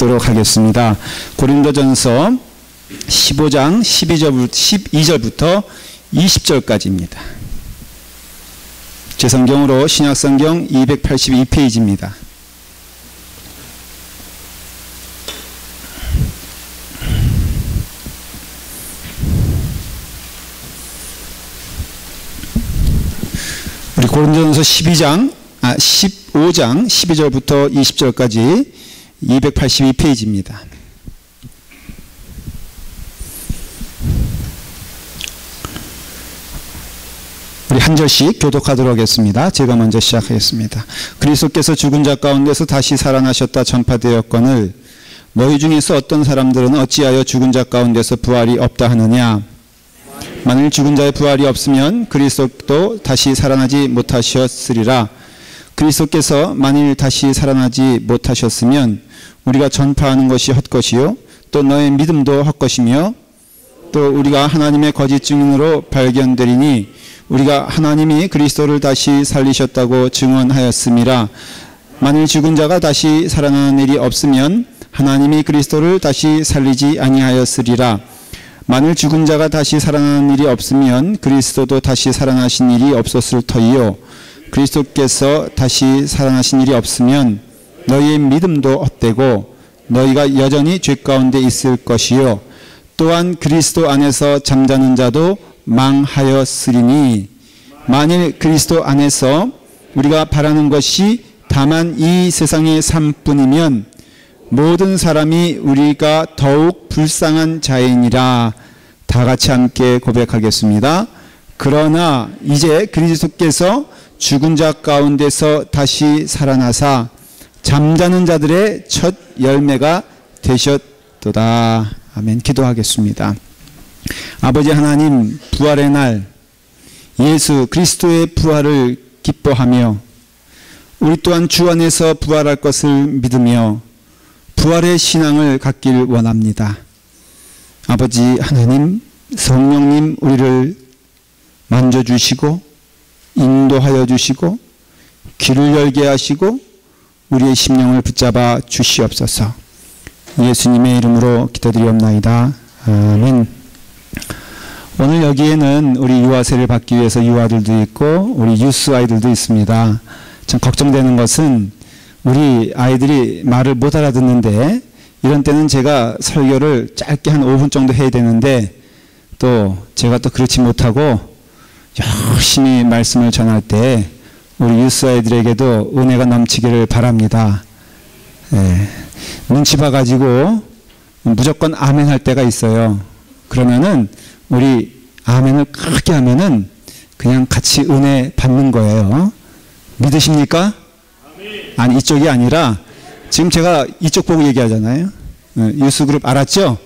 읽도록 하겠습니다. 고린도전서 15장 12절부터 20절까지입니다. 제 성경으로 신약성경 282페이지입니다. 우리 고린도전서 15장 12절부터 20절까지 282페이지입니다. 우리 한 절씩 교독하도록 하겠습니다. 제가 먼저 시작하겠습니다. 그리스도께서 죽은 자 가운데서 다시 살아나셨다 전파되었거늘 너희 중에서 어떤 사람들은 어찌하여 죽은 자 가운데서 부활이 없다 하느냐. 만일 죽은 자의 부활이 없으면 그리스도도 다시 살아나지 못하셨으리라. 그리스도께서 만일 다시 살아나지 못하셨으면 우리가 전파하는 것이 헛것이요 또 너의 믿음도 헛것이며 또 우리가 하나님의 거짓 증인으로 발견되리니 우리가 하나님이 그리스도를 다시 살리셨다고 증언하였음이라. 만일 죽은 자가 다시 살아나는 일이 없으면 하나님이 그리스도를 다시 살리지 아니하였으리라. 만일 죽은 자가 다시 살아나는 일이 없으면 그리스도도 다시 살아나신 일이 없었을 터이요 그리스도께서 다시 살아나신 일이 없으면 너희의 믿음도 헛되고 너희가 여전히 죄 가운데 있을 것이요 또한 그리스도 안에서 잠자는 자도 망하였으리니 만일 그리스도 안에서 우리가 바라는 것이 다만 이 세상의 삶뿐이면 모든 사람이 우리가 더욱 불쌍한 자이니라. 다 같이 함께 고백하겠습니다. 그러나 이제 그리스도께서 죽은 자 가운데서 다시 살아나사 잠자는 자들의 첫 열매가 되셨도다. 아멘. 기도하겠습니다. 아버지 하나님, 부활의 날 예수 그리스도의 부활을 기뻐하며 우리 또한 주 안에서 부활할 것을 믿으며 부활의 신앙을 갖길 원합니다. 아버지 하나님, 성령님 우리를 만져주시고 인도하여 주시고 귀를 열게 하시고 우리의 심령을 붙잡아 주시옵소서. 예수님의 이름으로 기도드리옵나이다. 아멘. 오늘 여기에는 우리 유아세를 받기 위해서 유아들도 있고 우리 유스 아이들도 있습니다. 참 걱정되는 것은 우리 아이들이 말을 못 알아듣는데 이런 때는 제가 설교를 짧게 한 5분 정도 해야 되는데 또 제가 또 그렇지 못하고 열심히 말씀을 전할 때 우리 유스 아이들에게도 은혜가 넘치기를 바랍니다. 눈치 봐가지고 무조건 아멘 할 때가 있어요. 그러면은 우리 아멘을 크게 하면은 그냥 같이 은혜 받는 거예요. 믿으십니까? 아니 이쪽이 아니라 지금 제가 이쪽 보고 얘기하잖아요. 유스그룹 알았죠?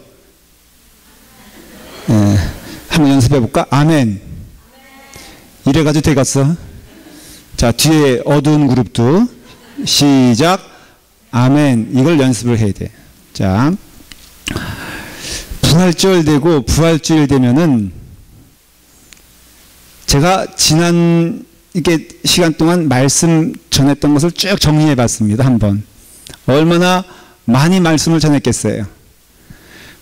한번 연습해 볼까? 아멘. 이래가지고 되겠어. 자, 뒤에 어두운 그룹도 시작. 아멘. 이걸 연습을 해야 돼. 자, 부활절 되고 부활주일 되면은 제가 지난 이게 시간 동안 말씀 전했던 것을 쭉 정리해 봤습니다. 한번. 얼마나 많이 말씀을 전했겠어요.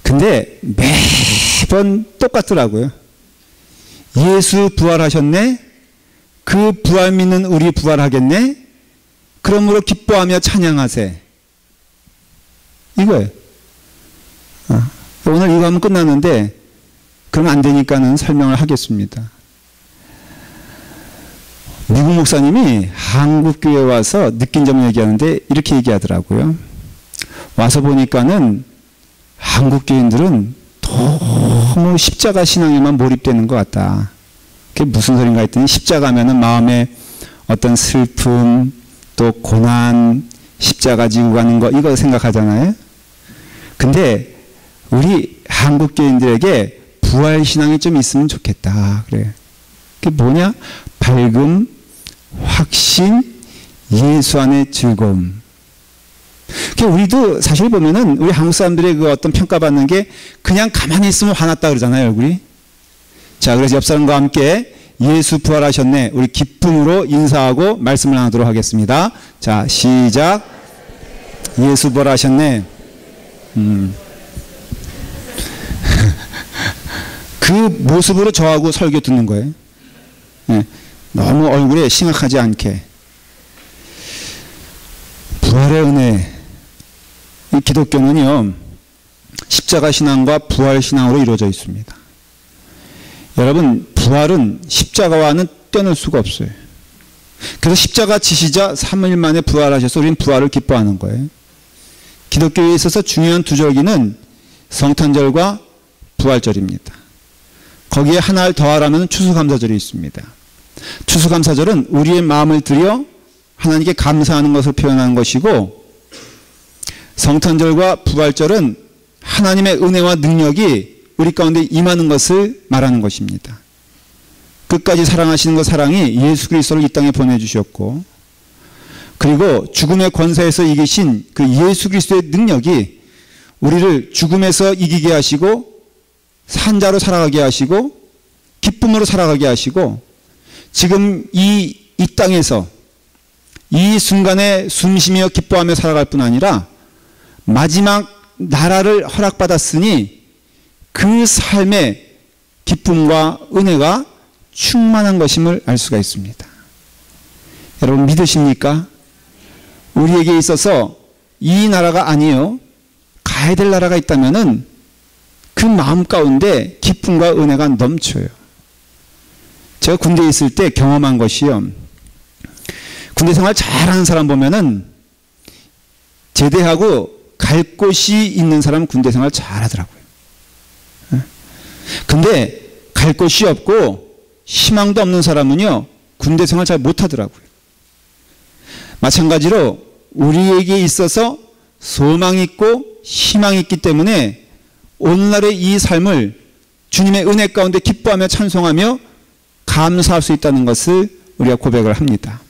근데 매번 똑같더라고요. 예수 부활하셨네. 그 부활 믿는 우리 부활하겠네. 그러므로 기뻐하며 찬양하세. 이거예요. 오늘 이거 하면 끝나는데 그러면 안 되니까는 설명을 하겠습니다. 미국 목사님이 한국교회에 와서 느낀 점을 얘기하는데 이렇게 얘기하더라고요. 와서 보니까는 한국교인들은 너무 십자가 신앙에만 몰입되는 것 같다. 그게 무슨 소린가 했더니 십자가면은 마음에 어떤 슬픔 또 고난 십자가 지고 가는 거 이거 생각하잖아요. 근데 우리 한국교인들에게 부활신앙이 좀 있으면 좋겠다. 그래. 그게 뭐냐? 밝음, 확신, 예수 안의 즐거움. 우리도 사실 보면은 우리 한국 사람들의 그 어떤 평가받는 게 그냥 가만히 있으면 화났다 그러잖아요, 얼굴이. 자, 그래서 옆 사람과 함께 예수 부활하셨네. 우리 기쁨으로 인사하고 말씀을 나누도록 하겠습니다. 자, 시작. 예수 부활하셨네. 그 모습으로 저하고 설교 듣는 거예요. 네. 너무 얼굴에 심각하지 않게. 부활의 은혜. 이 기독교는요, 십자가 신앙과 부활 신앙으로 이루어져 있습니다. 여러분, 부활은 십자가와는 떼어낼 수가 없어요. 그래서 십자가 지시자 3일 만에 부활하셔서 우리는 부활을 기뻐하는 거예요. 기독교에 있어서 중요한 두 절기는 성탄절과 부활절입니다. 거기에 하나를 더하라면 추수감사절이 있습니다. 추수감사절은 우리의 마음을 들여 하나님께 감사하는 것을 표현하는 것이고, 성탄절과 부활절은 하나님의 은혜와 능력이 우리 가운데 임하는 것을 말하는 것입니다. 끝까지 사랑하시는 그 사랑이 예수 그리스도를 이 땅에 보내주셨고, 그리고 죽음의 권세에서 이기신 그 예수 그리스도의 능력이 우리를 죽음에서 이기게 하시고 산자로 살아가게 하시고 기쁨으로 살아가게 하시고, 지금 이 땅에서 이 순간에 숨쉬며 기뻐하며 살아갈 뿐 아니라 마지막 나라를 허락받았으니 그 삶의 기쁨과 은혜가 충만한 것임을 알 수가 있습니다. 여러분 믿으십니까? 우리에게 있어서 이 나라가 아니요 가야 될 나라가 있다면은 그 마음 가운데 기쁨과 은혜가 넘쳐요. 제가 군대에 있을 때 경험한 것이요, 군대 생활 잘하는 사람 보면은 제대하고 갈 곳이 있는 사람은 군대 생활 잘하더라고요. 근데 갈 곳이 없고 희망도 없는 사람은요 군대 생활 잘 못하더라고요. 마찬가지로 우리에게 있어서 소망이 있고 희망이 있기 때문에 오늘날의 이 삶을 주님의 은혜 가운데 기뻐하며 찬송하며 감사할 수 있다는 것을 우리가 고백을 합니다.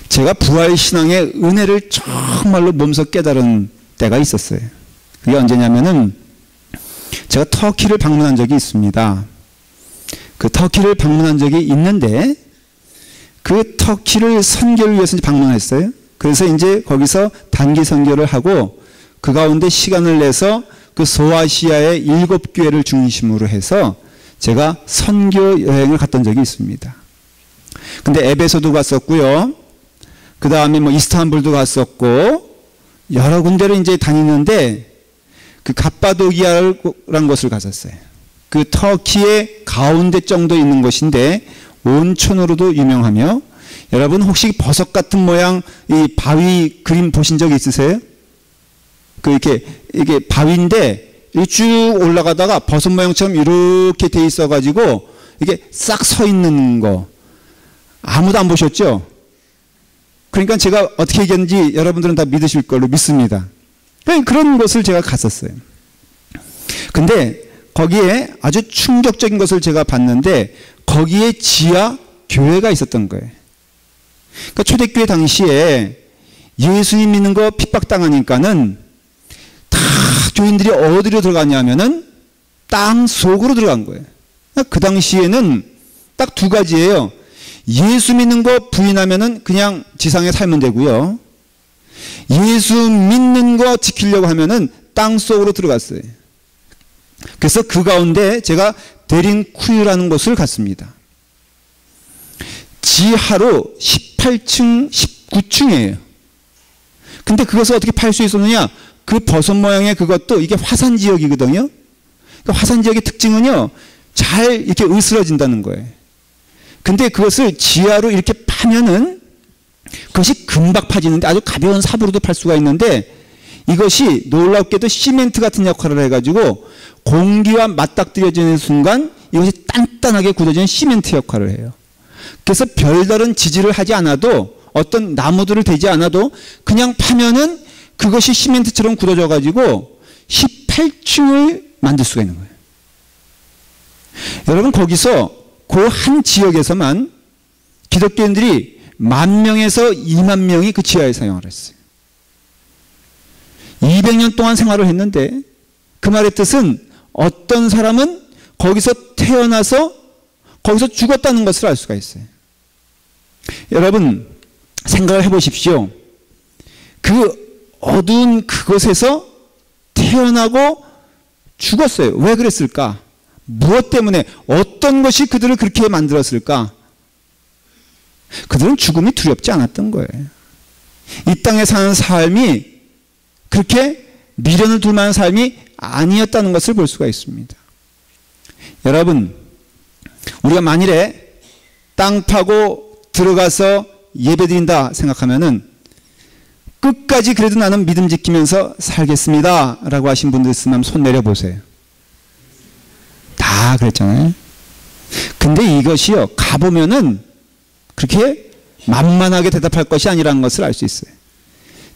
제가 부활신앙의 은혜를 정말로 몸소 깨달은 때가 있었어요. 그게 언제냐면은 제가 터키를 방문한 적이 있습니다. 그 터키를 방문한 적이 있는데 그 터키를 선교를 위해서 방문했어요. 그래서 이제 거기서 단기 선교를 하고 그 가운데 시간을 내서 그 소아시아의 7교회를 중심으로 해서 제가 선교 여행을 갔던 적이 있습니다. 근데 에베소도 갔었고요. 그 다음에 뭐 이스탄불도 갔었고 여러 군데를 이제 다니는데 그 갑바도기아라는 곳을 갔었어요. 그 터키의 가운데 정도 있는 곳인데 온천으로도 유명하며, 여러분 혹시 버섯 같은 모양 이 바위 그림 보신 적 있으세요? 이게 바위인데 쭉 올라가다가 버섯 모양처럼 이렇게 돼 있어가지고 이게 싹 서 있는 거 아무도 안 보셨죠? 그러니까 제가 어떻게 얘기했는지 여러분들은 다 믿으실 걸로 믿습니다. 그런 곳을 제가 갔었어요. 근데 거기에 아주 충격적인 것을 제가 봤는데 거기에 지하 교회가 있었던 거예요. 그러니까 초대교회 당시에 예수님 믿는 거 핍박당하니까는 다 교인들이 어디로 들어갔냐면은 땅 속으로 들어간 거예요. 그 당시에는 딱 두 가지예요. 예수 믿는 거 부인하면은 그냥 지상에 살면 되고요. 예수 믿는 거 지키려고 하면은 땅 속으로 들어갔어요. 그래서 그 가운데 제가 데린쿠유라는 곳을 갔습니다. 지하로 18층, 19층이에요. 근데 그것을 어떻게 팔 수 있었느냐? 그 버섯 모양의 그것도 이게 화산 지역이거든요. 그 화산 지역의 특징은요, 잘 이렇게 으스러진다는 거예요. 근데 그것을 지하로 이렇게 파면은 그것이 금방 파지는데 아주 가벼운 삽으로도 팔 수가 있는데 이것이 놀랍게도 시멘트 같은 역할을 해가지고 공기와 맞닥뜨려지는 순간 이것이 단단하게 굳어지는 시멘트 역할을 해요. 그래서 별다른 지지를 하지 않아도 어떤 나무들을 대지 않아도 그냥 파면은 그것이 시멘트처럼 굳어져가지고 18층을 만들 수가 있는 거예요. 여러분 거기서 그 한 지역에서만 기독교인들이 10,000명에서 20,000명이 그 지하에 사용을 했어요. 200년 동안 생활을 했는데 그 말의 뜻은 어떤 사람은 거기서 태어나서 거기서 죽었다는 것을 알 수가 있어요. 여러분 생각을 해보십시오. 그 어두운 그곳에서 태어나고 죽었어요. 왜 그랬을까? 무엇 때문에, 어떤 것이 그들을 그렇게 만들었을까? 그들은 죽음이 두렵지 않았던 거예요. 이 땅에 사는 삶이 그렇게 미련을 둘 만한 삶이 아니었다는 것을 볼 수가 있습니다. 여러분, 우리가 만일에 땅 파고 들어가서 예배드린다 생각하면은 끝까지 그래도 나는 믿음 지키면서 살겠습니다 라고 하신 분들 있으면 손 내려보세요. 다 그랬잖아요. 근데 이것이요, 가보면은 그렇게 만만하게 대답할 것이 아니라는 것을 알 수 있어요.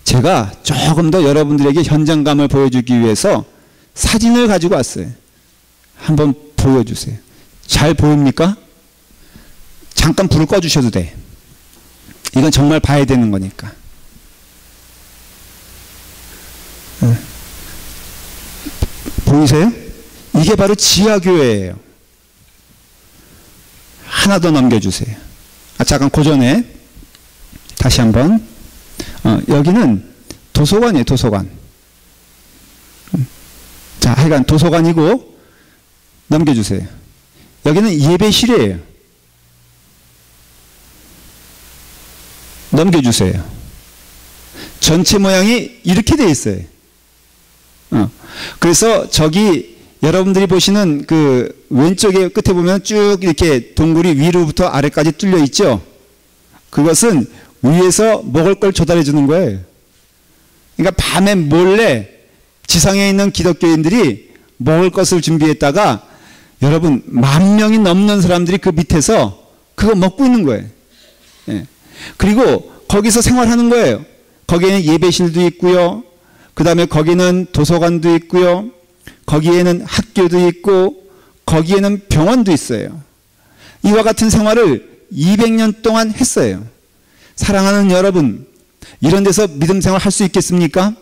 제가 조금 더 여러분들에게 현장감을 보여주기 위해서 사진을 가지고 왔어요. 한번 보여주세요. 잘 보입니까? 잠깐 불을 꺼주셔도 돼. 이건 정말 봐야 되는 거니까. 보이세요? 이게 바로 지하교회예요. 하나 더 넘겨주세요. 잠깐 그 전에 다시 한번. 여기는 도서관이에요. 도서관. 자, 하여간 도서관이고 넘겨주세요. 여기는 예배실이에요. 넘겨주세요. 전체 모양이 이렇게 되어 있어요. 그래서 저기 여러분들이 보시는 그 왼쪽에 끝에 보면 쭉 이렇게 동굴이 위로부터 아래까지 뚫려 있죠. 그것은 위에서 먹을 걸 조달해 주는 거예요. 그러니까 밤에 몰래 지상에 있는 기독교인들이 먹을 것을 준비했다가 여러분 10,000명이 넘는 사람들이 그 밑에서 그거 먹고 있는 거예요. 예. 그리고 거기서 생활하는 거예요. 거기에는 예배실도 있고요. 그 다음에 거기는 도서관도 있고요. 거기에는 학교도 있고 거기에는 병원도 있어요. 이와 같은 생활을 200년 동안 했어요. 사랑하는 여러분, 이런 데서 믿음 생활 할 수 있겠습니까?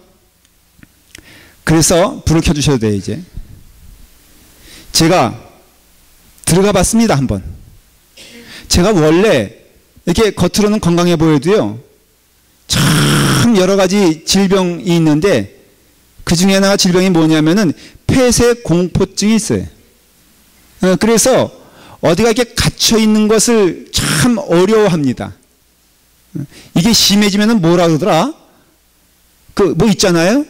그래서 불을 켜주셔도 돼요. 이제 제가 들어가 봤습니다. 한번. 제가 원래 이렇게 겉으로는 건강해 보여도요, 참 여러 가지 질병이 있는데 그 중에 하나가 질병이 뭐냐면은 폐쇄 공포증이 있어요. 그래서 어디가 이렇게 갇혀 있는 것을 참 어려워합니다. 이게 심해지면은 뭐라 그러더라? 그 뭐 있잖아요.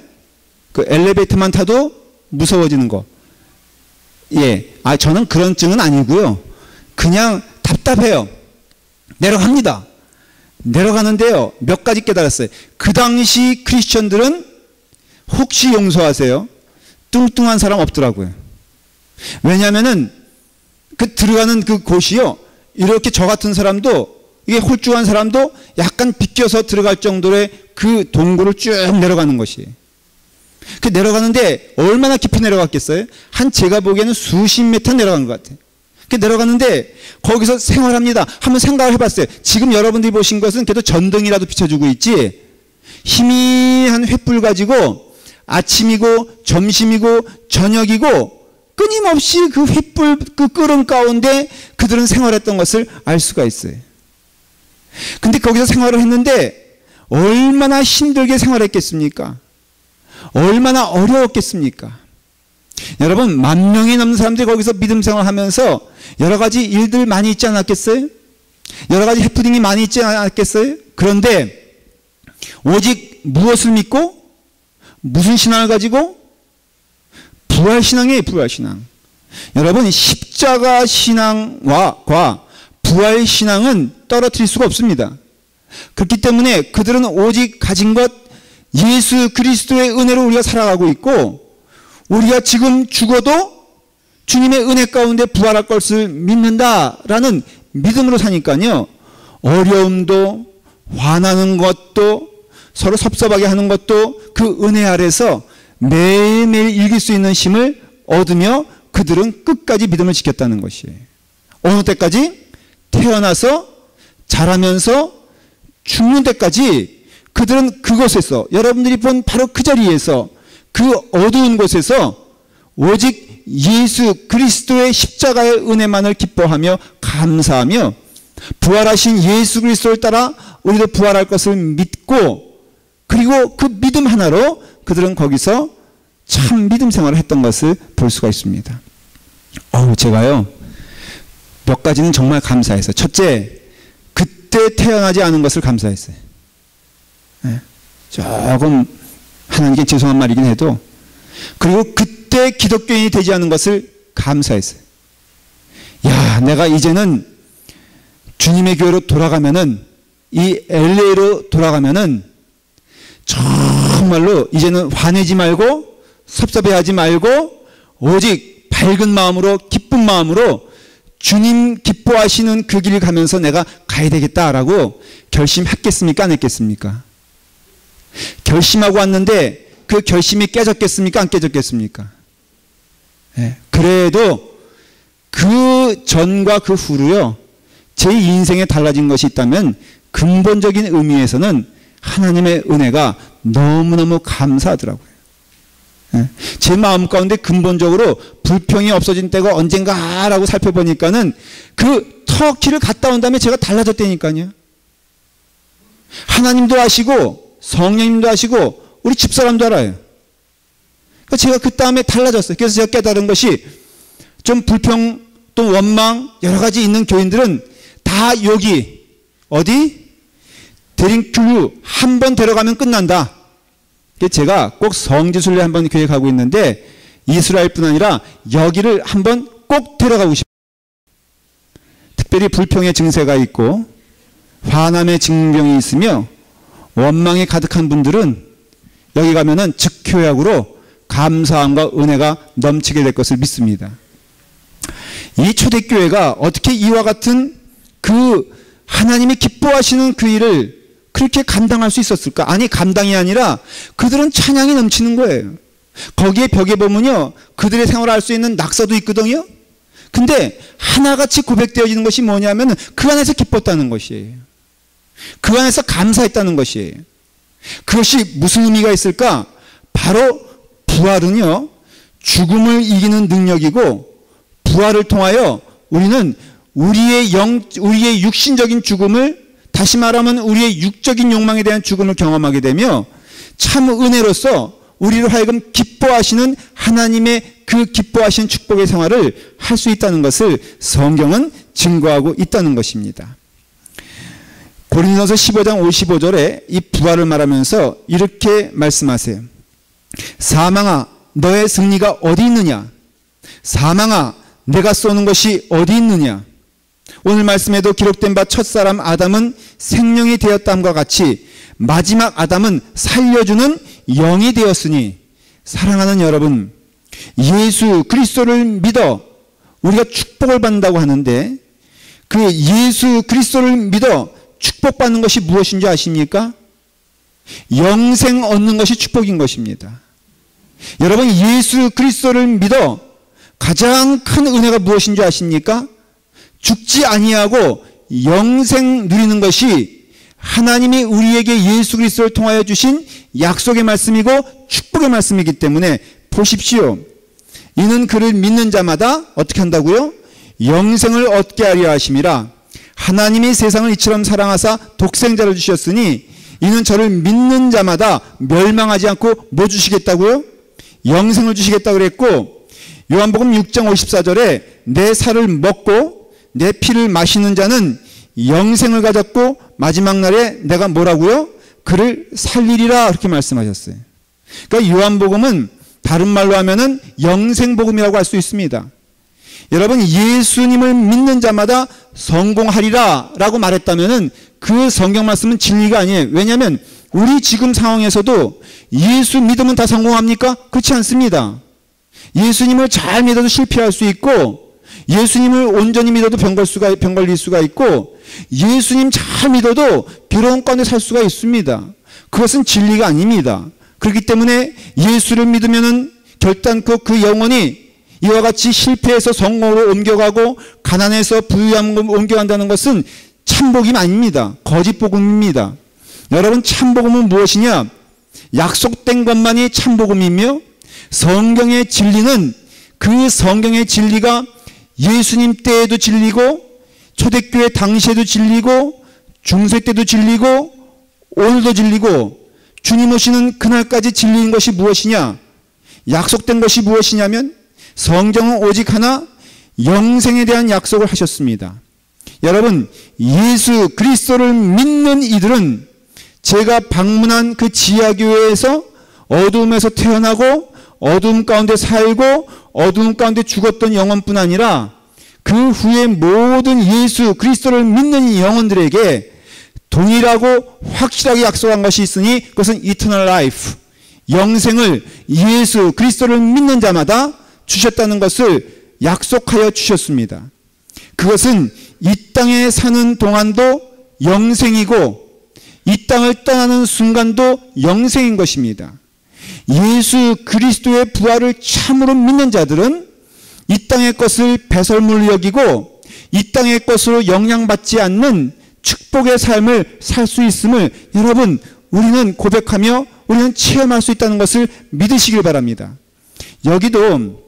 그 엘리베이터만 타도 무서워지는 거. 예, 저는 그런 증은 아니고요. 그냥 답답해요. 내려갑니다. 내려가는데요, 몇 가지 깨달았어요. 그 당시 크리스천들은 혹시 용서하세요, 뚱뚱한 사람 없더라고요. 왜냐하면은 그 들어가는 그 곳이요, 이렇게 저 같은 사람도, 이게 홀쭉한 사람도 약간 비껴서 들어갈 정도의 그 동굴을 쭉 내려가는 것이에요. 그 내려가는데 얼마나 깊이 내려갔겠어요? 한 제가 보기에는 수십 미터 내려간 것 같아요. 그 내려가는데 거기서 생활합니다. 한번 생각을 해봤어요. 지금 여러분들이 보신 것은 그래도 전등이라도 비춰주고 있지, 희미한 횃불 가지고 아침이고 점심이고 저녁이고 끊임없이 그 횃불 그 끄름 가운데 그들은 생활했던 것을 알 수가 있어요. 근데 거기서 생활을 했는데 얼마나 힘들게 생활했겠습니까? 얼마나 어려웠겠습니까? 여러분, 10,000명이 넘는 사람들이 거기서 믿음 생활하면서 여러 가지 일들 많이 있지 않았겠어요? 여러 가지 해프닝이 많이 있지 않았겠어요? 그런데 오직 무엇을 믿고 무슨 신앙을 가지고? 부활신앙이에요. 부활신앙. 여러분, 십자가 신앙과 부활신앙은 떨어뜨릴 수가 없습니다. 그렇기 때문에 그들은 오직 가진 것 예수 그리스도의 은혜로 우리가 살아가고 있고, 우리가 지금 죽어도 주님의 은혜 가운데 부활할 것을 믿는다라는 믿음으로 사니까요, 어려움도 화나는 것도 서로 섭섭하게 하는 것도 그 은혜 아래서 매일매일 이길 수 있는 힘을 얻으며 그들은 끝까지 믿음을 지켰다는 것이에요. 어느 때까지? 태어나서 자라면서 죽는 때까지 그들은 그곳에서, 여러분들이 본 바로 그 자리에서, 그 어두운 곳에서 오직 예수 그리스도의 십자가의 은혜만을 기뻐하며 감사하며 부활하신 예수 그리스도를 따라 우리도 부활할 것을 믿고, 그리고 그 믿음 하나로 그들은 거기서 참 믿음 생활을 했던 것을 볼 수가 있습니다. 제가요, 몇 가지는 정말 감사했어요. 첫째, 그때 태어나지 않은 것을 감사했어요. 조금 하나님께 죄송한 말이긴 해도, 그리고 그때 기독교인이 되지 않은 것을 감사했어요. 내가 이제는 주님의 교회로 돌아가면은, 이 LA로 돌아가면은 정말로 이제는 화내지 말고 섭섭해하지 말고 오직 밝은 마음으로, 기쁜 마음으로 주님 기뻐하시는 그 길을 가면서 내가 가야 되겠다라고 결심했겠습니까? 안 했겠습니까? 결심하고 왔는데 그 결심이 깨졌겠습니까? 안 깨졌겠습니까? 그래도 그 전과 그 후로요, 제 인생에 달라진 것이 있다면 근본적인 의미에서는 하나님의 은혜가 너무너무 감사하더라고요. 제 마음 가운데 근본적으로 불평이 없어진 때가 언젠가라고 살펴보니까는 그 터키를 갔다 온 다음에 제가 달라졌다니까요. 하나님도 아시고 성령님도 아시고 우리 집사람도 알아요. 그러니까 제가 그 다음에 달라졌어요. 그래서 제가 깨달은 것이, 좀 불평 또 원망 여러 가지 있는 교인들은 다 여기 어디? 드링큐 한 번 데려가면 끝난다. 제가 꼭 성지순례 한번 계획하고 있는데 이스라엘뿐 아니라 여기를 한번 꼭 데려가고 싶어요. 특별히 불평의 증세가 있고 화남의 징병이 있으며 원망이 가득한 분들은 여기 가면은 즉효약으로 감사함과 은혜가 넘치게 될 것을 믿습니다. 이 초대교회가 어떻게 이와 같은 그 하나님이 기뻐하시는 그 일을 그렇게 감당할 수 있었을까? 아니, 감당이 아니라 그들은 찬양이 넘치는 거예요. 거기에 벽에 보면요, 그들의 생활을 할 수 있는 낙서도 있거든요. 근데 하나같이 고백되어지는 것이 뭐냐면 그 안에서 기뻤다는 것이에요. 그 안에서 감사했다는 것이에요. 그것이 무슨 의미가 있을까? 바로 부활은요, 죽음을 이기는 능력이고, 부활을 통하여 우리는 우리의 육신적인 죽음을, 다시 말하면 우리의 육적인 욕망에 대한 죽음을 경험하게 되며 참 은혜로서 우리를 하여금 기뻐하시는 하나님의 그 기뻐하시는 축복의 생활을 할 수 있다는 것을 성경은 증거하고 있다는 것입니다. 고린도서 15장 55절에 이 부활을 말하면서 이렇게 말씀하세요. 사망아, 너의 승리가 어디 있느냐? 사망아, 내가 쏘는 것이 어디 있느냐? 오늘 말씀에도 기록된 바 첫사람 아담은 생명이 되었다함과 같이 마지막 아담은 살려주는 영이 되었으니, 사랑하는 여러분, 예수 그리스도를 믿어 우리가 축복을 받는다고 하는데, 그 예수 그리스도를 믿어 축복받는 것이 무엇인지 아십니까? 영생 얻는 것이 축복인 것입니다. 여러분, 예수 그리스도를 믿어 가장 큰 은혜가 무엇인지 아십니까? 죽지 아니하고 영생 누리는 것이 하나님이 우리에게 예수 그리스도를 통하여 주신 약속의 말씀이고 축복의 말씀이기 때문에 보십시오. 이는 그를 믿는 자마다 어떻게 한다고요? 영생을 얻게 하려 하심이라. 하나님이 세상을 이처럼 사랑하사 독생자를 주셨으니 이는 저를 믿는 자마다 멸망하지 않고 뭐 주시겠다고요? 영생을 주시겠다고 그랬고, 요한복음 6장 54절에 내 살을 먹고 내 피를 마시는 자는 영생을 가졌고 마지막 날에 내가 뭐라고요? 그를 살리리라, 그렇게 말씀하셨어요. 그러니까 요한복음은 다른 말로 하면은 영생복음이라고 할 수 있습니다. 여러분, 예수님을 믿는 자마다 성공하리라 라고 말했다면은 그 성경 말씀은 진리가 아니에요. 왜냐하면 우리 지금 상황에서도 예수 믿으면 다 성공합니까? 그렇지 않습니다. 예수님을 잘 믿어도 실패할 수 있고, 예수님을 온전히 믿어도 병 걸릴 수가 있고, 예수님 잘 믿어도 비로운 가운데 살 수가 있습니다. 그것은 진리가 아닙니다. 그렇기 때문에 예수를 믿으면은 결단코 그 영혼이 이와 같이 실패해서 성공으로 옮겨가고 가난해서 부유함으로 옮겨간다는 것은 참복이 아닙니다. 거짓복음입니다. 여러분, 참복음은 무엇이냐? 약속된 것만이 참복음이며, 성경의 진리는 그 성경의 진리가 예수님 때에도 진리고, 초대교회 당시에도 진리고, 중세 때도 진리고, 오늘도 진리고, 주님 오시는 그날까지 진리인 것이 무엇이냐? 약속된 것이 무엇이냐면 성경은 오직 하나 영생에 대한 약속을 하셨습니다. 여러분, 예수 그리스도를 믿는 이들은 제가 방문한 그 지하교회에서 어둠에서 태어나고 어둠 가운데 살고 어둠 가운데 죽었던 영혼뿐 아니라 그 후에 모든 예수 그리스도를 믿는 영혼들에게 동일하고 확실하게 약속한 것이 있으니 그것은 eternal life, 영생을 예수 그리스도를 믿는 자마다 주셨다는 것을 약속하여 주셨습니다. 그것은 이 땅에 사는 동안도 영생이고 이 땅을 떠나는 순간도 영생인 것입니다. 예수 그리스도의 부활을 참으로 믿는 자들은 이 땅의 것을 배설물로 여기고 이 땅의 것으로 영향받지 않는 축복의 삶을 살 수 있음을 여러분, 우리는 고백하며 우리는 체험할 수 있다는 것을 믿으시길 바랍니다. 여기도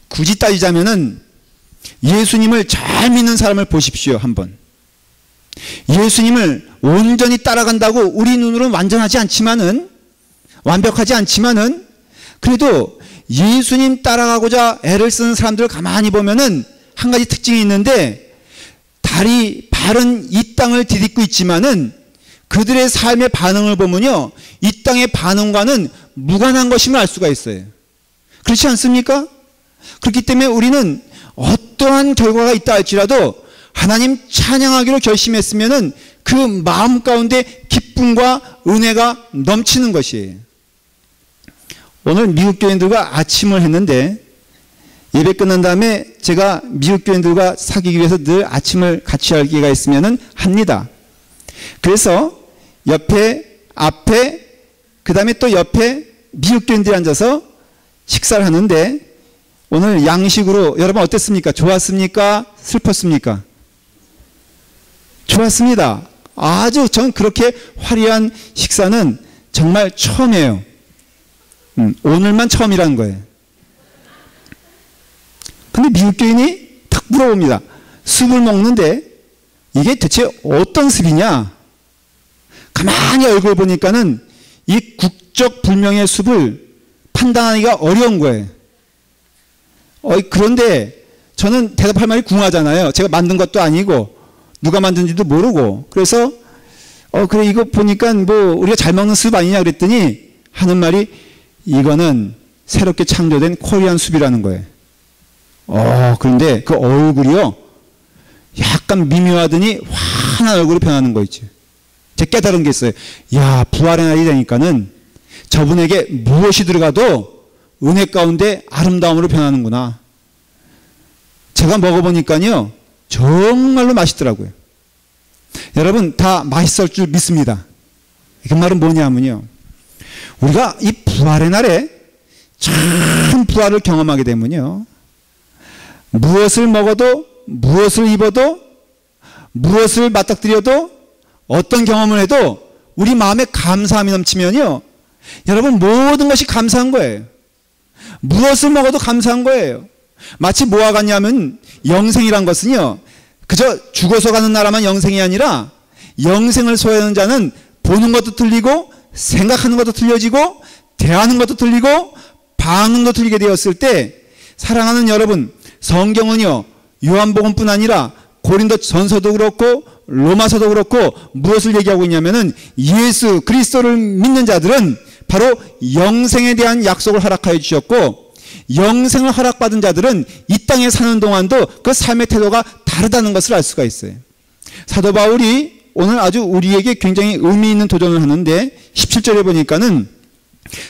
굳이 따지자면은 예수님을 잘 믿는 사람을 보십시오. 한번 예수님을 온전히 따라간다고 우리 눈으로는 완벽하지 않지만은 그래도 예수님 따라가고자 애를 쓰는 사람들을 가만히 보면은 한 가지 특징이 있는데, 발은 이 땅을 디딛고 있지만은 그들의 삶의 반응을 보면요, 이 땅의 반응과는 무관한 것임을 알 수가 있어요. 그렇지 않습니까? 그렇기 때문에 우리는 어떠한 결과가 있다 할지라도 하나님 찬양하기로 결심했으면은 그 마음 가운데 기쁨과 은혜가 넘치는 것이에요. 오늘 미국 교인들과 아침을 했는데 예배 끝난 다음에 제가 미국 교인들과 사귀기 위해서 늘 아침을 같이 할 기회가 있으면은 합니다. 그래서 앞에 그 다음에 또 옆에 미국 교인들이 앉아서 식사를 하는데 오늘 양식으로 여러분 어땠습니까? 좋았습니까? 슬펐습니까? 좋았습니다. 아주 전 그렇게 화려한 식사는 정말 처음이에요. 오늘만 처음이라는 거예요. 근데 미국 교인이 딱 물어봅니다. 숲을 먹는데 이게 대체 어떤 숲이냐? 가만히 얼굴 보니까는 이 국적 불명의 숲을 판단하기가 어려운 거예요. 그런데 저는 대답할 말이 궁하잖아요. 제가 만든 것도 아니고 누가 만든지도 모르고. 그래서 그래 이거 보니까 뭐 우리가 잘 먹는 숲 아니냐 그랬더니 하는 말이 이거는 새롭게 창조된 코리안 숲이라는 거예요. 그런데 그 얼굴이요 약간 미묘하더니 환한 얼굴로 변하는 거 있죠. 제가 깨달은 게 있어요. 야, 부활의 날이 되니까는 저분에게 무엇이 들어가도 은혜 가운데 아름다움으로 변하는구나. 제가 먹어보니까요 정말로 맛있더라고요. 여러분 다 맛있을 줄 믿습니다. 그 말은 뭐냐면요, 우리가 이 부활의 날에 참 부활을 경험하게 되면요, 무엇을 먹어도 무엇을 입어도 무엇을 맞닥뜨려도 어떤 경험을 해도 우리 마음에 감사함이 넘치면요, 여러분 모든 것이 감사한 거예요. 무엇을 먹어도 감사한 거예요. 마치 뭐와 같냐면 영생이란 것은요 그저 죽어서 가는 나라만 영생이 아니라 영생을 소유하는 자는 보는 것도 틀리고 생각하는 것도 틀려지고 대하는 것도 틀리고 반응도 틀리게 되었을 때, 사랑하는 여러분, 성경은요 요한복음뿐 아니라 고린도 전서도 그렇고 로마서도 그렇고 무엇을 얘기하고 있냐면은 예수 그리스도를 믿는 자들은 바로 영생에 대한 약속을 허락하여 주셨고, 영생을 허락받은 자들은 이 땅에 사는 동안도 그 삶의 태도가 다르다는 것을 알 수가 있어요. 사도 바울이 오늘 아주 우리에게 굉장히 의미 있는 도전을 하는데 17절에 보니까는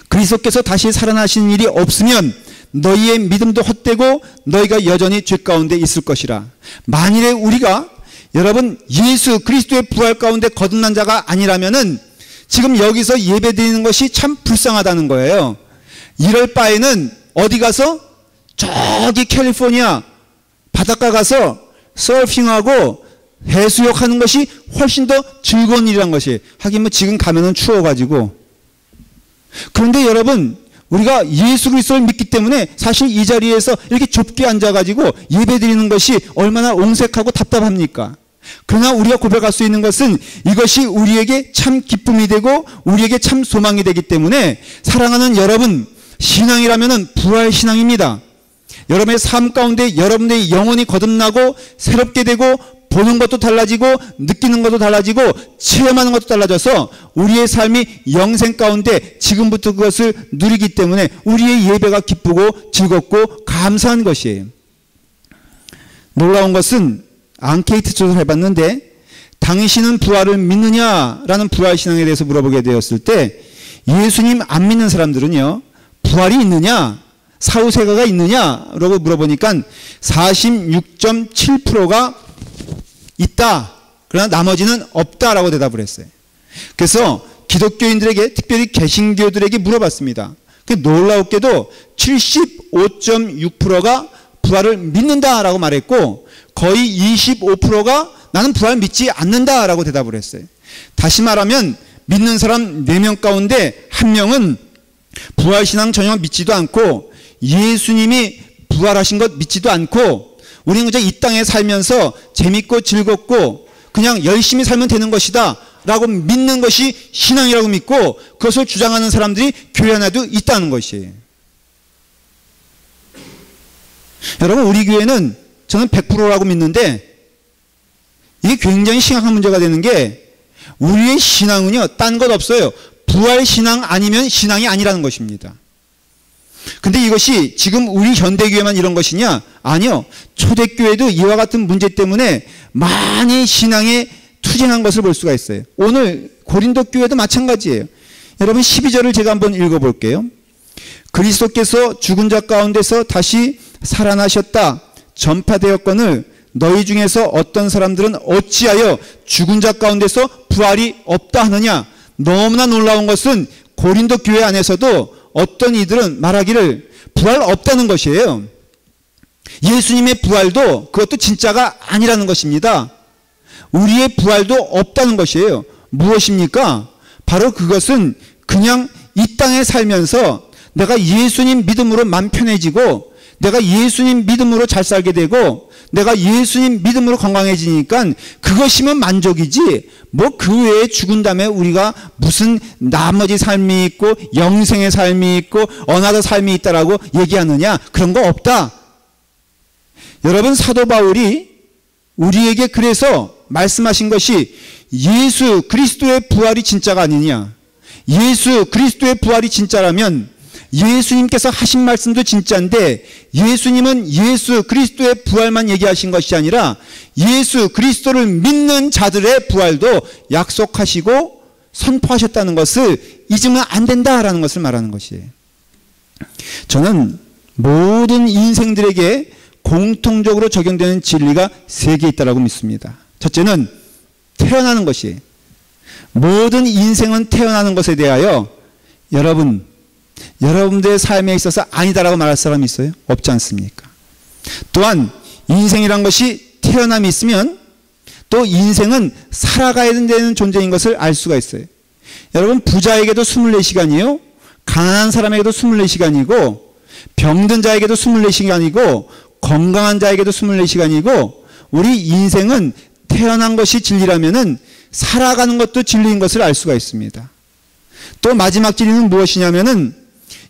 그리스도께서 다시 살아나신 일이 없으면 너희의 믿음도 헛되고 너희가 여전히 죄 가운데 있을 것이라. 만일에 우리가 여러분 예수 그리스도의 부활 가운데 거듭난 자가 아니라면은 지금 여기서 예배드리는 것이 참 불쌍하다는 거예요. 이럴 바에는 어디 가서 저기 캘리포니아 바닷가 가서 서핑하고 해수욕하는 것이 훨씬 더 즐거운 일이란 것이. 하긴 뭐 지금 가면은 추워가지고. 그런데 여러분 우리가 예수 그리스도를 믿기 때문에 사실 이 자리에서 이렇게 좁게 앉아가지고 예배드리는 것이 얼마나 옹색하고 답답합니까? 그러나 우리가 고백할 수 있는 것은 이것이 우리에게 참 기쁨이 되고 우리에게 참 소망이 되기 때문에, 사랑하는 여러분, 신앙이라면 부활 신앙입니다. 여러분의 삶 가운데 여러분의 영혼이 거듭나고 새롭게 되고 보는 것도 달라지고 느끼는 것도 달라지고 체험하는 것도 달라져서 우리의 삶이 영생 가운데 지금부터 그것을 누리기 때문에 우리의 예배가 기쁘고 즐겁고 감사한 것이에요. 놀라운 것은 앙케이트 조사를 해봤는데 당신은 부활을 믿느냐라는 부활 신앙에 대해서 물어보게 되었을 때 예수님 안 믿는 사람들은요, 부활이 있느냐, 사후세계가 있느냐라고 물어보니까 46.7%가 있다. 그러나 나머지는 없다라고 대답을 했어요. 그래서 기독교인들에게, 특별히 개신교들에게 물어봤습니다. 놀라웠게도 75.6%가 부활을 믿는다라고 말했고 거의 25%가 나는 부활 믿지 않는다라고 대답을 했어요. 다시 말하면 믿는 사람 4명 가운데 1명은 부활신앙 전혀 믿지도 않고 예수님이 부활하신 것 믿지도 않고 우리는 그저 이 땅에 살면서 재밌고 즐겁고 그냥 열심히 살면 되는 것이다 라고 믿는 것이 신앙이라고 믿고 그것을 주장하는 사람들이 교회 안에도 있다는 것이에요. 여러분, 우리 교회는 저는 100%라고 믿는데 이게 굉장히 심각한 문제가 되는 게 우리의 신앙은요, 딴 것 없어요. 부활 신앙 아니면 신앙이 아니라는 것입니다. 근데 이것이 지금 우리 현대교회만 이런 것이냐? 아니요. 초대교회도 이와 같은 문제 때문에 많이 신앙에 투쟁한 것을 볼 수가 있어요. 오늘 고린도 교회도 마찬가지예요. 여러분 12절을 제가 한번 읽어볼게요. 그리스도께서 죽은 자 가운데서 다시 살아나셨다 전파되었거늘 너희 중에서 어떤 사람들은 어찌하여 죽은 자 가운데서 부활이 없다 하느냐. 너무나 놀라운 것은 고린도 교회 안에서도 어떤 이들은 말하기를 부활 없다는 것이에요. 예수님의 부활도 그것도 진짜가 아니라는 것입니다. 우리의 부활도 없다는 것이에요. 무엇입니까? 바로 그것은 그냥 이 땅에 살면서 내가 예수님 믿음으로 맘 편해지고 내가 예수님 믿음으로 잘 살게 되고 내가 예수님 믿음으로 건강해지니까 그것이면 만족이지 뭐 그 외에 죽은 다음에 우리가 무슨 나머지 삶이 있고 영생의 삶이 있고 어나더 삶이 있다라고 얘기하느냐, 그런 거 없다. 여러분, 사도 바울이 우리에게 그래서 말씀하신 것이 예수 그리스도의 부활이 진짜가 아니냐. 예수 그리스도의 부활이 진짜라면 예수님께서 하신 말씀도 진짜인데 예수님은 예수 그리스도의 부활만 얘기하신 것이 아니라 예수 그리스도를 믿는 자들의 부활도 약속하시고 선포하셨다는 것을 잊으면 안 된다라는 것을 말하는 것이에요. 저는 모든 인생들에게 공통적으로 적용되는 진리가 3개 있다고 믿습니다. 첫째는 태어나는 것이에요. 모든 인생은 태어나는 것에 대하여 여러분들의 삶에 있어서 아니다라고 말할 사람이 있어요? 없지 않습니까? 또한 인생이란 것이 태어남이 있으면 또 인생은 살아가야 되는 존재인 것을 알 수가 있어요. 여러분, 부자에게도 24시간이요. 가난한 사람에게도 24시간이고 병든 자에게도 24시간이고 건강한 자에게도 24시간이고 우리 인생은 태어난 것이 진리라면은 살아가는 것도 진리인 것을 알 수가 있습니다. 또 마지막 진리는 무엇이냐면은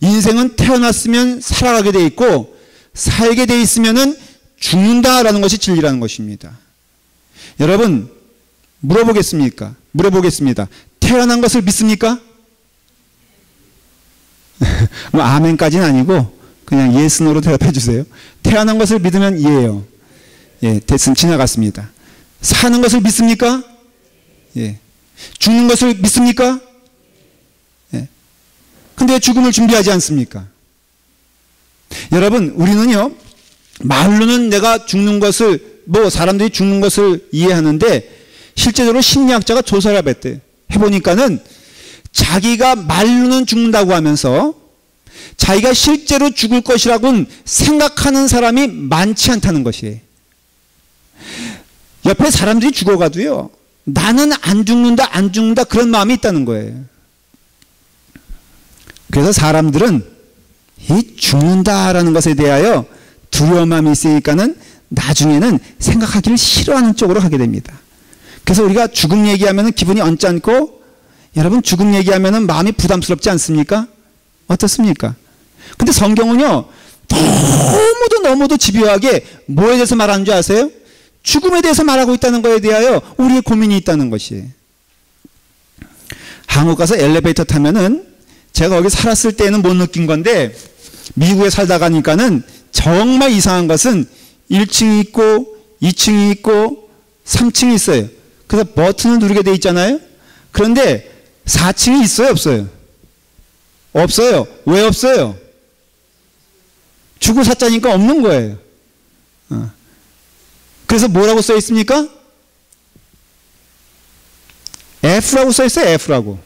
인생은 태어났으면 살아가게 돼 있고 살게 돼 있으면은 죽는다라는 것이 진리라는 것입니다. 여러분, 물어보겠습니다. 태어난 것을 믿습니까? 뭐 아멘까지는 아니고 그냥 yes, no로 대답해 주세요. 태어난 것을 믿으면 예요. 예, 됐으면 지나갔습니다. 사는 것을 믿습니까? 예. 죽는 것을 믿습니까? 예. 근데 죽음을 준비하지 않습니까? 여러분, 우리는요, 말로는 내가 죽는 것을, 사람들이 죽는 것을 이해하는데, 실제적으로 심리학자가 조사를 해보니까는 자기가 말로는 죽는다고 하면서 자기가 실제로 죽을 것이라고는 생각하는 사람이 많지 않다는 것이에요. 옆에 사람들이 죽어가도요, 나는 안 죽는다 그런 마음이 있다는 거예요. 그래서 사람들은 이 죽는다라는 것에 대하여 두려운 마음이 있으니까는 나중에는 생각하기를 싫어하는 쪽으로 가게 됩니다. 그래서 우리가 죽음 얘기하면 기분이 언짢고, 여러분 죽음 얘기하면 마음이 부담스럽지 않습니까? 어떻습니까? 근데 성경은요, 너무도 집요하게 뭐에 대해서 말하는 줄 아세요? 죽음에 대해서 말하고 있다는 것에 대하여 우리의 고민이 있다는 것이에요. 한국 가서 엘리베이터 타면은, 제가 거기 살았을 때는 못 느낀 건데 미국에 살다 가니까는 정말 이상한 것은 1층이 있고 2층이 있고 3층이 있어요. 그래서 버튼을 누르게 돼 있잖아요. 그런데 4층이 있어요, 없어요? 없어요. 왜 없어요? 주고 사자니까 없는 거예요. 그래서 뭐라고 써 있습니까? F라고 써 있어요. F라고.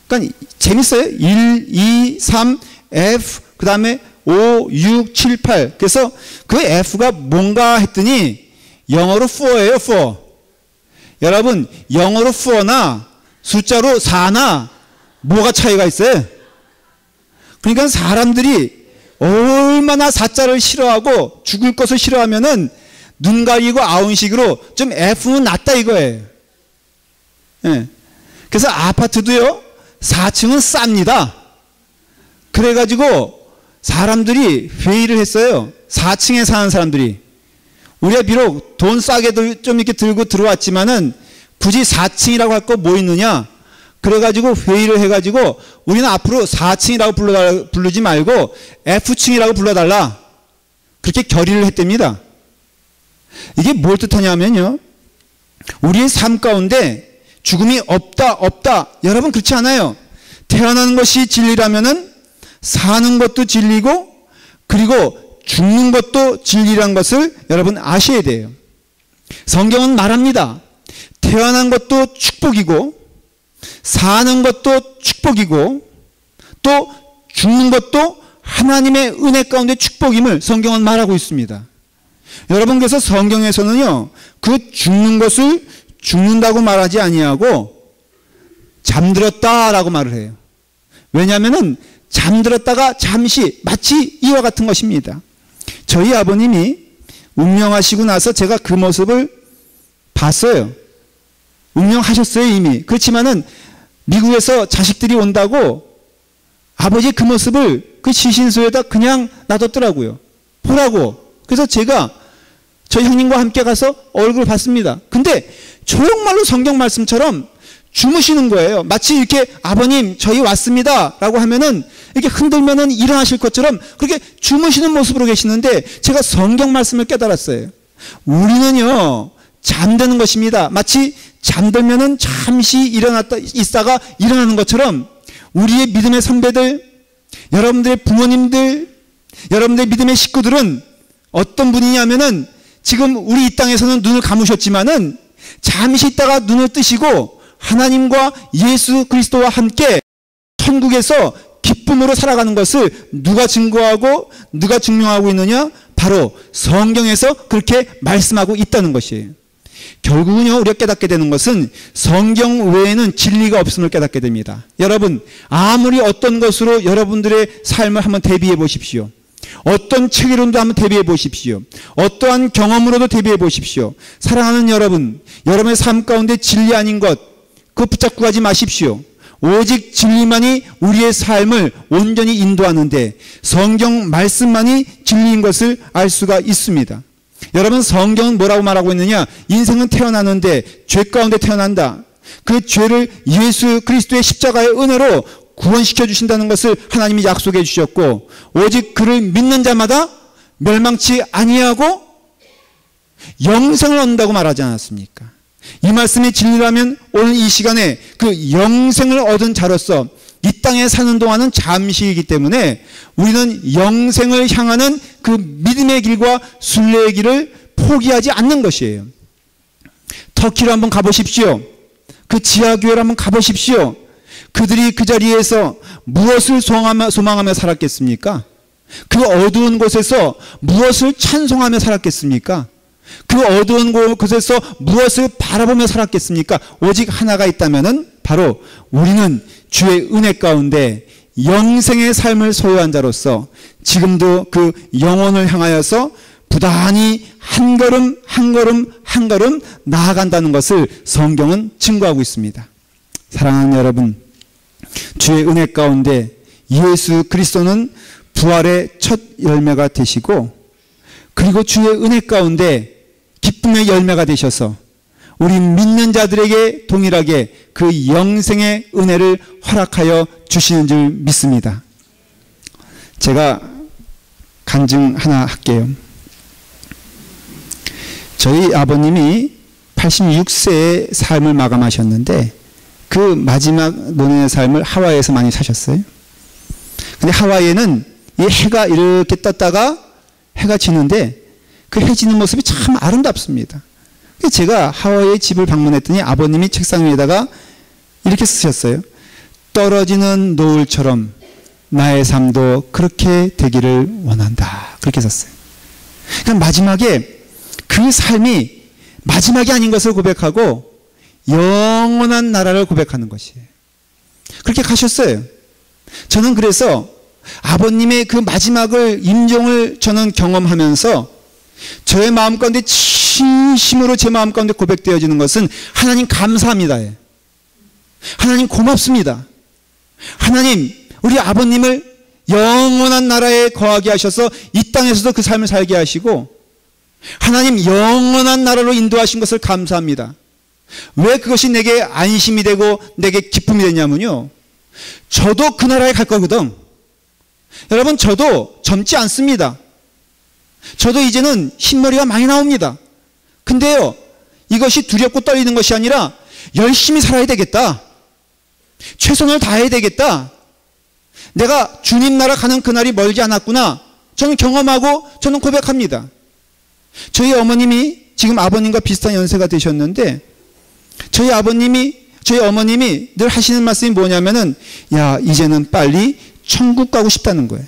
그러니까 재밌어요. 1, 2, 3, F, 그 다음에 5, 6, 7, 8. 그래서 그 F가 뭔가 했더니 영어로 4예요. 4. 여러분, 영어로 4나 숫자로 4나 뭐가 차이가 있어요? 그러니까 사람들이 얼마나 4자를 싫어하고 죽을 것을 싫어하면은 눈 가리고 아운식으로 좀 F는 낫다 이거예요. 예. 그래서 아파트도요, 4층은 쌉니다. 그래가지고 사람들이 회의를 했어요. 4층에 사는 사람들이. 우리가 비록 돈 싸게 좀 이렇게 들고 들어왔지만은 굳이 4층이라고 할 거 뭐 있느냐? 그래가지고 회의를 해가지고 우리는 앞으로 4층이라고 부르지 말고 F층이라고 불러달라. 그렇게 결의를 했답니다. 이게 뭘 뜻하냐면요, 우리의 삶 가운데 죽음이 없다. 여러분, 그렇지 않아요. 태어나는 것이 진리라면은 사는 것도 진리고, 그리고 죽는 것도 진리란 것을 여러분 아셔야 돼요. 성경은 말합니다. 태어난 것도 축복이고, 사는 것도 축복이고, 또 죽는 것도 하나님의 은혜 가운데 축복임을 성경은 말하고 있습니다. 여러분, 그래서 성경에서는요, 그 죽는 것을 죽는다고 말하지 아니하고 잠들었다라고 말을 해요. 왜냐하면은 잠들었다가 잠시, 마치 이와 같은 것입니다. 저희 아버님이 운명하시고 나서 제가 그 모습을 봤어요. 운명하셨어요, 이미. 그렇지만은 미국에서 자식들이 온다고 아버지 그 모습을 그 시신소에다 그냥 놔뒀더라고요. 보라고. 그래서 제가 저희 형님과 함께 가서 얼굴을 봤습니다. 근데 정말로 성경 말씀처럼 주무시는 거예요. 마치 이렇게 아버님 저희 왔습니다 라고 하면은 이렇게 흔들면은 일어나실 것처럼 그렇게 주무시는 모습으로 계시는데, 제가 성경 말씀을 깨달았어요. 우리는요, 잠드는 것입니다. 마치 잠들면은 잠시 있다가 일어나는 것처럼 우리의 믿음의 선배들, 여러분들의 부모님들, 여러분들의 믿음의 식구들은 어떤 분이냐면은 지금 우리 이 땅에서는 눈을 감으셨지만은 잠시 있다가 눈을 뜨시고 하나님과 예수 그리스도와 함께 천국에서 기쁨으로 살아가는 것을 누가 증거하고 누가 증명하고 있느냐? 바로 성경에서 그렇게 말씀하고 있다는 것이에요. 결국은요, 우리가 깨닫게 되는 것은 성경 외에는 진리가 없음을 깨닫게 됩니다. 여러분, 아무리 어떤 것으로 여러분들의 삶을 한번 대비해 보십시오. 어떤 책으로도 한번 대비해 보십시오. 어떠한 경험으로도 대비해 보십시오. 사랑하는 여러분, 여러분의 삶 가운데 진리 아닌 것, 그거 붙잡고 가지 마십시오. 오직 진리만이 우리의 삶을 온전히 인도하는데 성경 말씀만이 진리인 것을 알 수가 있습니다. 여러분, 성경은 뭐라고 말하고 있느냐? 인생은 태어나는데 죄 가운데 태어난다. 그 죄를 예수 그리스도의 십자가의 은혜로 구원시켜 주신다는 것을 하나님이 약속해 주셨고, 오직 그를 믿는 자마다 멸망치 아니하고 영생을 얻는다고 말하지 않았습니까? 이 말씀이 진리라면 오늘 이 시간에 그 영생을 얻은 자로서 이 땅에 사는 동안은 잠시이기 때문에 우리는 영생을 향하는 그 믿음의 길과 순례의 길을 포기하지 않는 것이에요. 터키로 한번 가보십시오. 그 지하교회로 한번 가보십시오. 그들이 그 자리에서 무엇을 소망하며 살았겠습니까? 그 어두운 곳에서 무엇을 찬송하며 살았겠습니까? 그 어두운 곳에서 무엇을 바라보며 살았겠습니까? 오직 하나가 있다면은 바로 우리는 주의 은혜 가운데 영생의 삶을 소유한 자로서 지금도 그 영혼을 향하여서 부단히 한 걸음 한 걸음 한 걸음 나아간다는 것을 성경은 증거하고 있습니다. 사랑하는 여러분, 주의 은혜 가운데 예수 그리스도는 부활의 첫 열매가 되시고 그리고 주의 은혜 가운데 기쁨의 열매가 되셔서 우리 믿는 자들에게 동일하게 그 영생의 은혜를 허락하여 주시는 줄 믿습니다. 제가 간증 하나 할게요. 저희 아버님이 86세의 삶을 마감하셨는데 그 마지막 노년의 삶을 하와이에서 많이 사셨어요. 근데 하와이에는 이 해가 이렇게 떴다가 해가 지는데 그 해 지는 모습이 참 아름답습니다. 제가 하와이의 집을 방문했더니 아버님이 책상 위에다가 이렇게 쓰셨어요. 떨어지는 노을처럼 나의 삶도 그렇게 되기를 원한다. 그렇게 썼어요. 그러니까 마지막에 그 삶이 마지막이 아닌 것을 고백하고 영원한 나라를 고백하는 것이에요. 그렇게 가셨어요. 저는 그래서 아버님의 그 마지막을 임종을 저는 경험하면서 저의 마음 가운데 진심으로 제 마음 가운데 고백되어지는 것은 하나님 감사합니다. 하나님 고맙습니다. 하나님 우리 아버님을 영원한 나라에 거하게 하셔서 이 땅에서도 그 삶을 살게 하시고 하나님 영원한 나라로 인도하신 것을 감사합니다. 왜 그것이 내게 안심이 되고 내게 기쁨이 되냐면요, 저도 그 나라에 갈 거거든. 여러분, 저도 젊지 않습니다. 저도 이제는 흰머리가 많이 나옵니다. 근데요, 이것이 두렵고 떨리는 것이 아니라 열심히 살아야 되겠다, 최선을 다해야 되겠다, 내가 주님 나라 가는 그날이 멀지 않았구나, 저는 경험하고 저는 고백합니다. 저희 어머님이 지금 아버님과 비슷한 연세가 되셨는데 저희 어머님이 늘 하시는 말씀이 뭐냐면은, 야, 이제는 빨리 천국 가고 싶다는 거예요.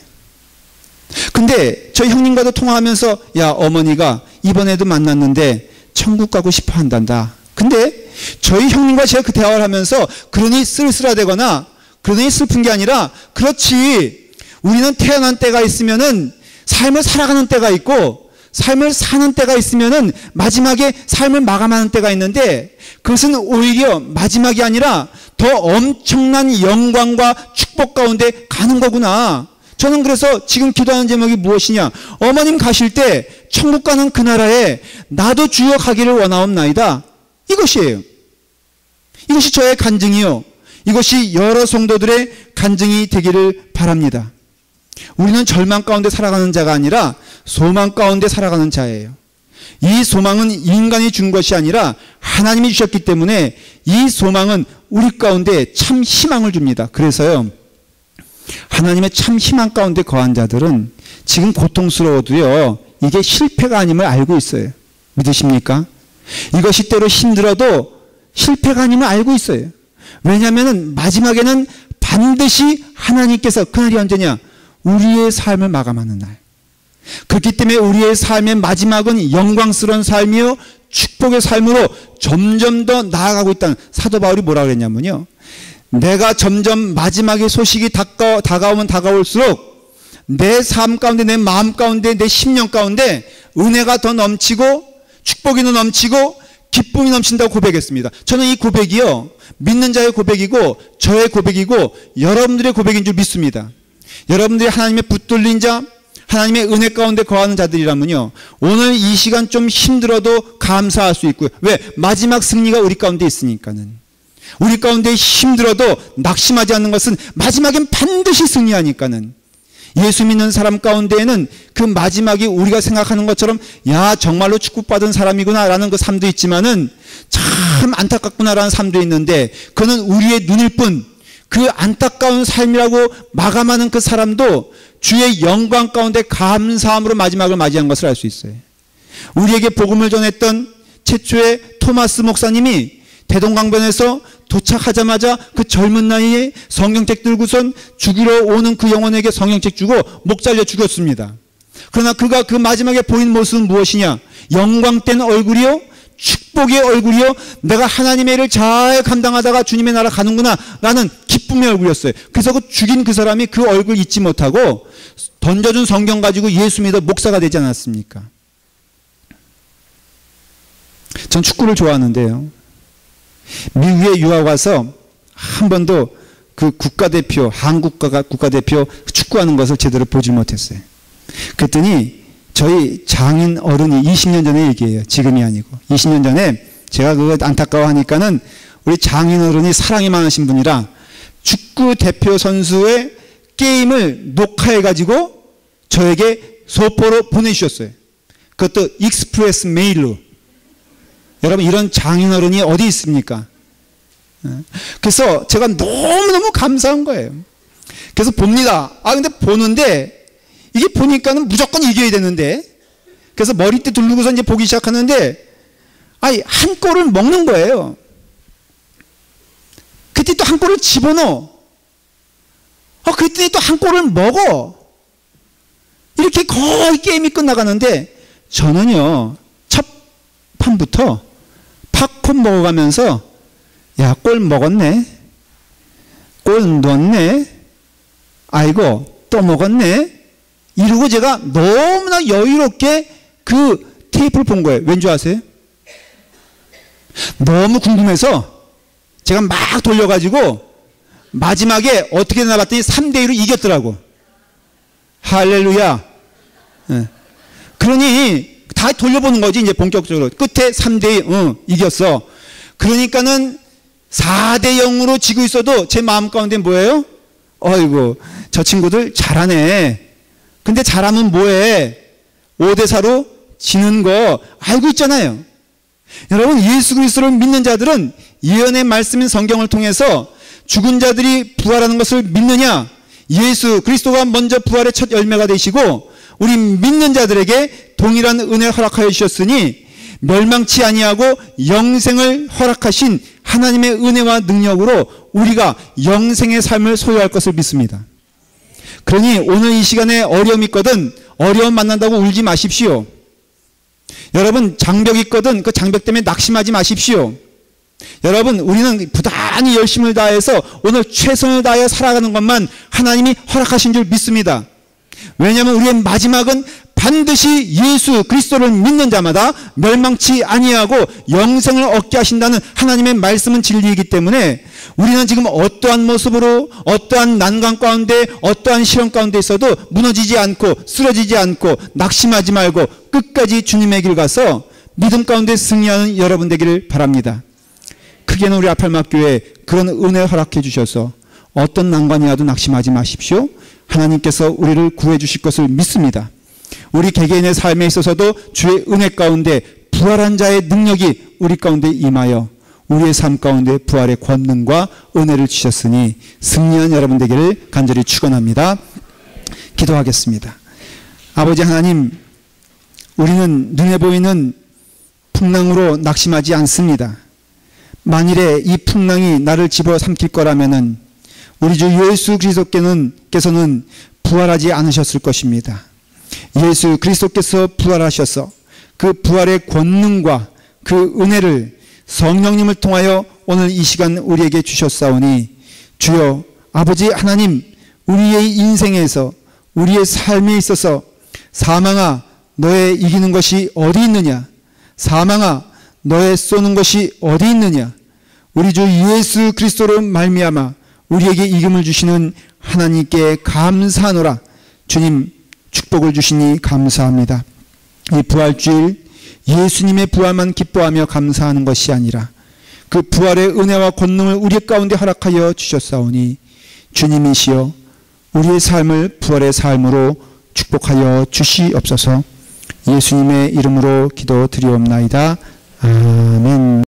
근데 저희 형님과도 통화하면서, 야, 어머니가 이번에도 만났는데 천국 가고 싶어 한단다. 근데 저희 형님과 제가 그 대화를 하면서 그러니 쓸쓸하다거나 그러니 슬픈 게 아니라, 그렇지, 우리는 태어난 때가 있으면은 삶을 살아가는 때가 있고 삶을 사는 때가 있으면은 마지막에 삶을 마감하는 때가 있는데, 그것은 오히려 마지막이 아니라 더 엄청난 영광과 축복 가운데 가는 거구나. 저는 그래서 지금 기도하는 제목이 무엇이냐, 어머님 가실 때 천국 가는 그 나라에 나도 주여 가기를 원하옵나이다. 이것이에요. 이것이 저의 간증이요, 이것이 여러 성도들의 간증이 되기를 바랍니다. 우리는 절망 가운데 살아가는 자가 아니라 소망 가운데 살아가는 자예요. 이 소망은 인간이 준 것이 아니라 하나님이 주셨기 때문에 이 소망은 우리 가운데 참 희망을 줍니다. 그래서요, 하나님의 참 희망 가운데 거한 자들은 지금 고통스러워도요, 이게 실패가 아님을 알고 있어요. 믿으십니까? 이것이 때로 힘들어도 실패가 아님을 알고 있어요. 왜냐하면 마지막에는 반드시 하나님께서, 그날이 언제냐, 우리의 삶을 마감하는 날. 그렇기 때문에 우리의 삶의 마지막은 영광스러운 삶이요, 축복의 삶으로 점점 더 나아가고 있다는, 사도 바울이 뭐라고 그랬냐면요, 내가 점점 마지막의 소식이 다가오면 다가올수록 내 삶 가운데, 내 마음 가운데, 내 심령 가운데 은혜가 더 넘치고 축복이 더 넘치고 기쁨이 넘친다고 고백했습니다. 저는 이 고백이요, 믿는 자의 고백이고 저의 고백이고 여러분들의 고백인 줄 믿습니다. 여러분들이 하나님의 붙들린 자, 하나님의 은혜 가운데 거하는 자들이라면요, 오늘 이 시간 좀 힘들어도 감사할 수 있고요. 왜? 마지막 승리가 우리 가운데 있으니까는. 우리 가운데 힘들어도 낙심하지 않는 것은 마지막엔 반드시 승리하니까는. 예수 믿는 사람 가운데에는 그 마지막이 우리가 생각하는 것처럼, 야, 정말로 축복받은 사람이구나 라는 그 삶도 있지만은 참 안타깝구나 라는 삶도 있는데, 그거는 우리의 눈일 뿐, 그 안타까운 삶이라고 마감하는 그 사람도 주의 영광 가운데 감사함으로 마지막을 맞이한 것을 알 수 있어요. 우리에게 복음을 전했던 최초의 토마스 목사님이 대동강변에서 도착하자마자 그 젊은 나이에 성경책 들고선 죽이러 오는 그 영혼에게 성경책 주고 목 잘려 죽였습니다. 그러나 그가 그 마지막에 보인 모습은 무엇이냐, 영광된 얼굴이요, 축복의 얼굴이요, 내가 하나님의 일을 잘 감당하다가 주님의 나라 가는구나 라는 기쁨의 얼굴이었어요. 그래서 그 죽인 그 사람이 그 얼굴 잊지 못하고 던져준 성경 가지고 예수 믿어 목사가 되지 않았습니까? 전 축구를 좋아하는데요, 미국에 유학 와서 한 번도 그 국가대표, 국가대표 축구하는 것을 제대로 보지 못했어요. 그랬더니 저희 장인 어른이 20년 전에 얘기해요. 지금이 아니고. 20년 전에 제가 그거 안타까워하니까는 우리 장인 어른이 사랑이 많으신 분이라 축구 대표 선수의 게임을 녹화해가지고 저에게 소포로 보내주셨어요. 그것도 익스프레스 메일로. 여러분, 이런 장인 어른이 어디 있습니까? 그래서 제가 너무너무 감사한 거예요. 그래서 봅니다. 근데 보는데 이게 보니까는 무조건 이겨야 되는데, 그래서 머리띠 두르고서 이제 보기 시작하는데, 한 골을 먹는 거예요. 그때 또 한 골을 집어넣어. 그때 또 한 골을 먹어. 이렇게 거의 게임이 끝나가는데, 저는요, 첫 판부터 팝콘 먹어가면서, 야, 골 먹었네. 골 넣었네. 아이고, 또 먹었네. 이러고 제가 너무나 여유롭게 그 테이프를 본 거예요. 왠 줄 아세요? 너무 궁금해서 제가 막 돌려가지고 마지막에 어떻게 되나 봤더니 3대2로 이겼더라고. 할렐루야. 네. 그러니 다 돌려보는 거지, 이제 본격적으로. 끝에 3대2, 이겼어. 그러니까는 4대0으로 지고 있어도 제 마음 가운데 뭐예요? 어이구, 저 친구들 잘하네. 근데 잘하면 뭐해? 5대4로 지는 거 알고 있잖아요. 여러분, 예수 그리스도를 믿는 자들은 예언의 말씀인 성경을 통해서 죽은 자들이 부활하는 것을 믿느냐? 예수 그리스도가 먼저 부활의 첫 열매가 되시고 우리 믿는 자들에게 동일한 은혜를 허락하여 주셨으니 멸망치 아니하고 영생을 허락하신 하나님의 은혜와 능력으로 우리가 영생의 삶을 소유할 것을 믿습니다. 그러니 오늘 이 시간에 어려움이 있거든 어려움 만난다고 울지 마십시오. 여러분, 장벽이 있거든 그 장벽 때문에 낙심하지 마십시오. 여러분, 우리는 부단히 열심을 다해서 오늘 최선을 다해 살아가는 것만 하나님이 허락하신 줄 믿습니다. 왜냐하면 우리의 마지막은 반드시 예수 그리스도를 믿는 자마다 멸망치 아니하고 영생을 얻게 하신다는 하나님의 말씀은 진리이기 때문에 우리는 지금 어떠한 모습으로 어떠한 난관 가운데 어떠한 시험 가운데 있어도 무너지지 않고 쓰러지지 않고 낙심하지 말고 끝까지 주님의 길 가서 믿음 가운데 승리하는 여러분 되기를 바랍니다. 크게는 우리 아팔막교회 그런 은혜 허락해 주셔서 어떤 난관이 와도 낙심하지 마십시오. 하나님께서 우리를 구해 주실 것을 믿습니다. 우리 개개인의 삶에 있어서도 주의 은혜 가운데 부활한 자의 능력이 우리 가운데 임하여 우리의 삶 가운데 부활의 권능과 은혜를 주셨으니 승리한 여러분 되기를 간절히 축원합니다. 기도하겠습니다. 아버지 하나님, 우리는 눈에 보이는 풍랑으로 낙심하지 않습니다. 만일에 이 풍랑이 나를 집어삼킬 거라면은 우리 주 예수 그리스도께서는 부활하지 않으셨을 것입니다. 예수 그리스도께서 부활하셔서 그 부활의 권능과 그 은혜를 성령님을 통하여 오늘 이 시간 우리에게 주셨사오니 주여 아버지 하나님, 우리의 인생에서 우리의 삶에 있어서 사망아 너의 이기는 것이 어디 있느냐, 사망아 너의 쏘는 것이 어디 있느냐, 우리 주 예수 그리스도로 말미암아 우리에게 이김을 주시는 하나님께 감사하노라. 주님 축복을 주시니 감사합니다. 이 부활주일 예수님의 부활만 기뻐하며 감사하는 것이 아니라 그 부활의 은혜와 권능을 우리 가운데 허락하여 주셨사오니 주님이시여 우리의 삶을 부활의 삶으로 축복하여 주시옵소서. 예수님의 이름으로 기도드리옵나이다. 아멘.